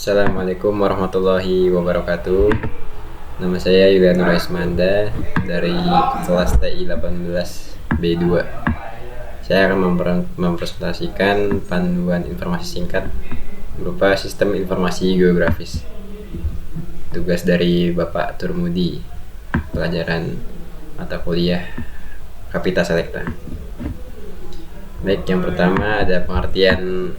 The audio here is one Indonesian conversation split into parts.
Assalamualaikum warahmatullahi wabarakatuh. Nama saya Yuliano Raismanda dari kelas TI 18B2. Saya akan mempresentasikan panduan informasi singkat berupa sistem informasi geografis. Tugas dari Bapak Turmudi, pelajaran mata kuliah Kapita Selekta. Baik, yang pertama ada pengertian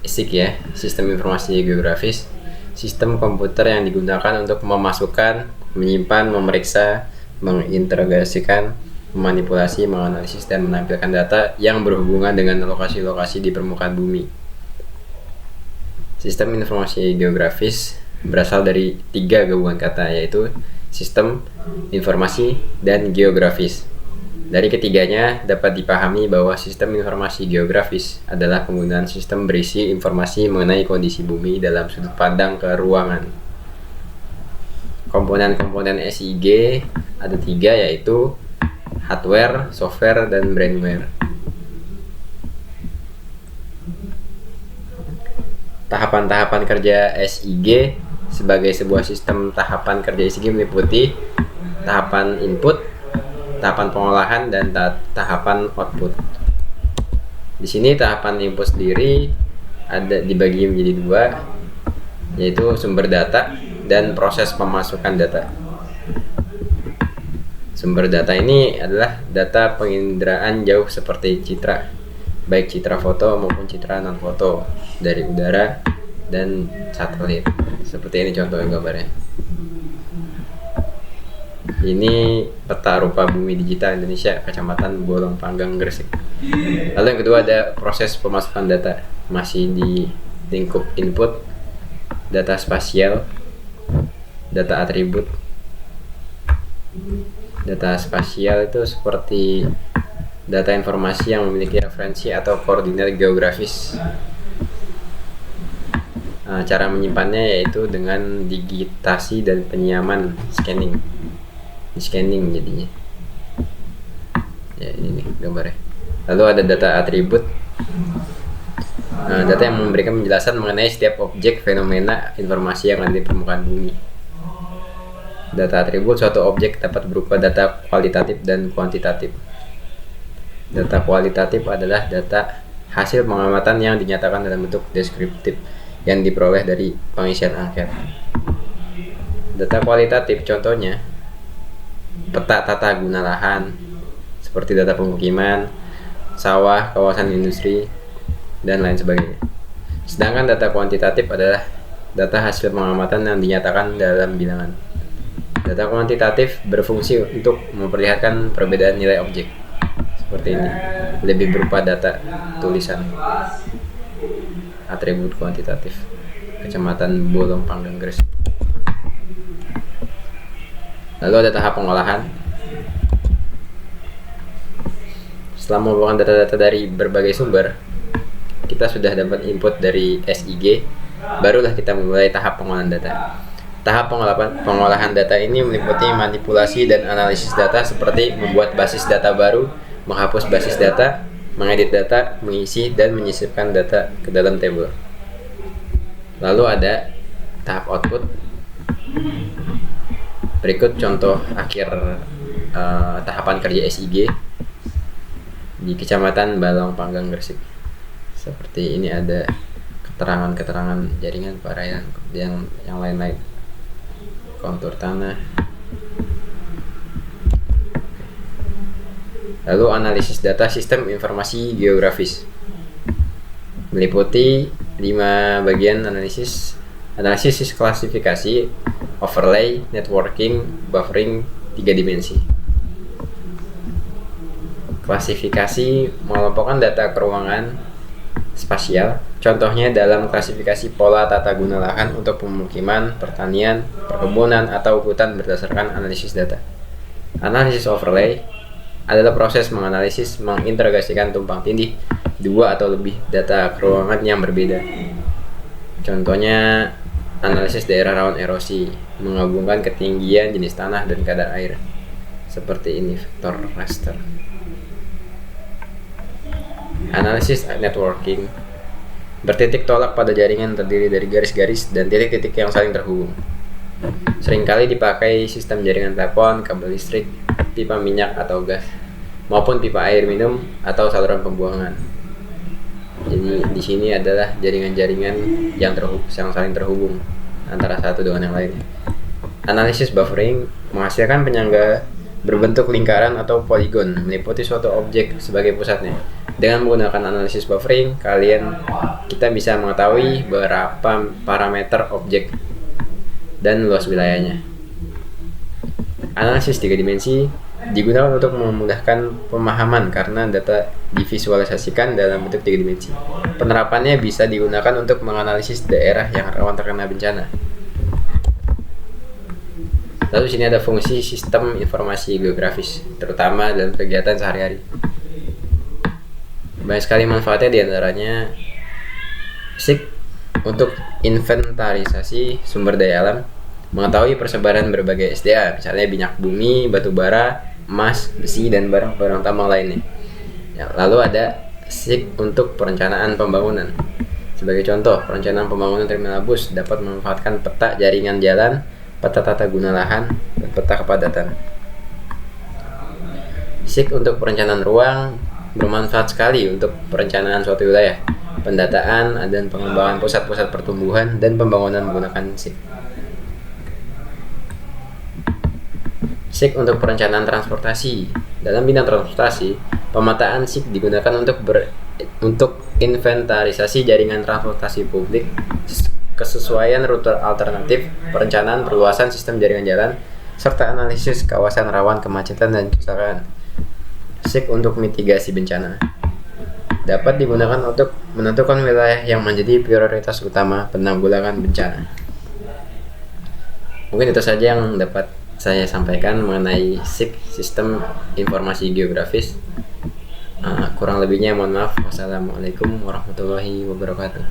SIG ya, sistem informasi geografis. Sistem komputer yang digunakan untuk memasukkan, menyimpan, memeriksa, mengintegrasikan, memanipulasi, menganalisis, dan menampilkan data yang berhubungan dengan lokasi-lokasi di permukaan bumi. Sistem informasi geografis berasal dari 3 gabungan kata, yaitu sistem, informasi, dan geografis. Dari ketiganya dapat dipahami bahwa sistem informasi geografis adalah penggunaan sistem berisi informasi mengenai kondisi bumi dalam sudut pandang keruangan. Komponen-komponen SIG ada 3, yaitu hardware, software, dan brainware. Tahapan-tahapan kerja SIG sebagai sebuah sistem tahapan kerja SIG meliputi tahapan input, tahapan pengolahan, dan tahapan output. Di sini tahapan input sendiri ada dibagi menjadi 2, yaitu sumber data dan proses pemasukan data. Sumber data ini adalah data penginderaan jauh seperti citra, baik citra foto maupun citra non foto dari udara dan satelit. Seperti ini contoh gambarnya. Ini peta rupa bumi digital Indonesia, Kecamatan Bolong Panggang, Gresik. Lalu yang kedua ada proses pemasukan data, masih di lingkup input, data spasial, data atribut. Data spasial itu seperti data informasi yang memiliki referensi atau koordinat geografis. Cara menyimpannya yaitu dengan digitasi dan penyamaan scanning jadinya. Ya, ini nih gambarnya. Lalu ada data atribut, data yang memberikan penjelasan mengenai setiap objek, fenomena, informasi yang ada di permukaan bumi. Data atribut suatu objek dapat berupa data kualitatif dan kuantitatif. Data kualitatif adalah data hasil pengamatan yang dinyatakan dalam bentuk deskriptif yang diperoleh dari pengisian angket. Data kualitatif contohnya peta tata guna lahan seperti data pemukiman, sawah, kawasan industri, dan lain sebagainya. Sedangkan data kuantitatif adalah data hasil pengamatan yang dinyatakan dalam bilangan. Data kuantitatif berfungsi untuk memperlihatkan perbedaan nilai objek seperti ini, lebih berupa data tulisan. Atribut kuantitatif, Kecamatan Bolong Panggang, Gresik. Lalu ada tahap pengolahan. Setelah mengumpulkan data-data dari berbagai sumber, kita sudah dapat input dari SIG, barulah kita memulai tahap pengolahan data. Tahap pengolahan data ini meliputi manipulasi dan analisis data seperti membuat basis data baru, menghapus basis data, mengedit data, mengisi, dan menyisipkan data ke dalam tabel. Lalu ada tahap output. Berikut contoh akhir tahapan kerja SIG di Kecamatan Bolong Panggang, Gresik. Seperti ini ada keterangan jaringan perairan yang lain-lain, kontur tanah. Lalu analisis data sistem informasi geografis meliputi 5 bagian analisis klasifikasi, overlay, networking, buffering, 3 dimensi. Klasifikasi mengelompokkan data keruangan spasial, contohnya dalam klasifikasi pola tata guna lahan untuk pemukiman, pertanian, perkebunan, atau hutan berdasarkan analisis data. Analisis overlay adalah proses mengintegrasikan tumpang tindih 2 atau lebih data keruangan yang berbeda. Contohnya analisis daerah rawan erosi, menggabungkan ketinggian, jenis tanah, dan kadar air. Seperti ini vektor raster. Analisis networking Bertitik tolak pada jaringan terdiri dari garis-garis dan titik-titik yang saling terhubung. Seringkali dipakai sistem jaringan telepon, kabel listrik, pipa minyak atau gas, maupun pipa air minum atau saluran pembuangan. Jadi di sini adalah jaringan-jaringan yang saling terhubung antara satu dengan yang lainnya. Analisis buffering menghasilkan penyangga berbentuk lingkaran atau poligon meliputi suatu objek sebagai pusatnya. Dengan menggunakan analisis buffering, kita bisa mengetahui berapa parameter objek dan luas wilayahnya. Analisis 3 dimensi digunakan untuk memudahkan pemahaman karena data divisualisasikan dalam bentuk 3 dimensi. Penerapannya bisa digunakan untuk menganalisis daerah yang rawan terkena bencana. Lalu sini ada fungsi sistem informasi geografis, terutama dalam kegiatan sehari-hari. Banyak sekali manfaatnya, diantaranya SIG untuk inventarisasi sumber daya alam, mengetahui persebaran berbagai SDA, misalnya minyak bumi, batu bara, emas, besi, dan barang-barang tambang lainnya. Ya, lalu ada SIG untuk perencanaan pembangunan. Sebagai contoh, perencanaan pembangunan terminal bus dapat memanfaatkan peta jaringan jalan, peta tata guna lahan, dan peta kepadatan. SIG untuk perencanaan ruang bermanfaat sekali untuk perencanaan suatu wilayah, pendataan dan pengembangan pusat-pusat pertumbuhan dan pembangunan menggunakan SIG. SIG untuk perencanaan transportasi. Dalam bidang transportasi, pemetaan SIG digunakan untuk inventarisasi jaringan transportasi publik, kesesuaian rute alternatif, perencanaan perluasan sistem jaringan jalan, serta analisis kawasan rawan kemacetan dan kecelakaan. SIG untuk mitigasi bencana dapat digunakan untuk menentukan wilayah yang menjadi prioritas utama penanggulangan bencana. Mungkin itu saja yang dapat saya sampaikan mengenai SIG, sistem informasi geografis. Kurang lebihnya mohon maaf. Wassalamualaikum warahmatullahi wabarakatuh.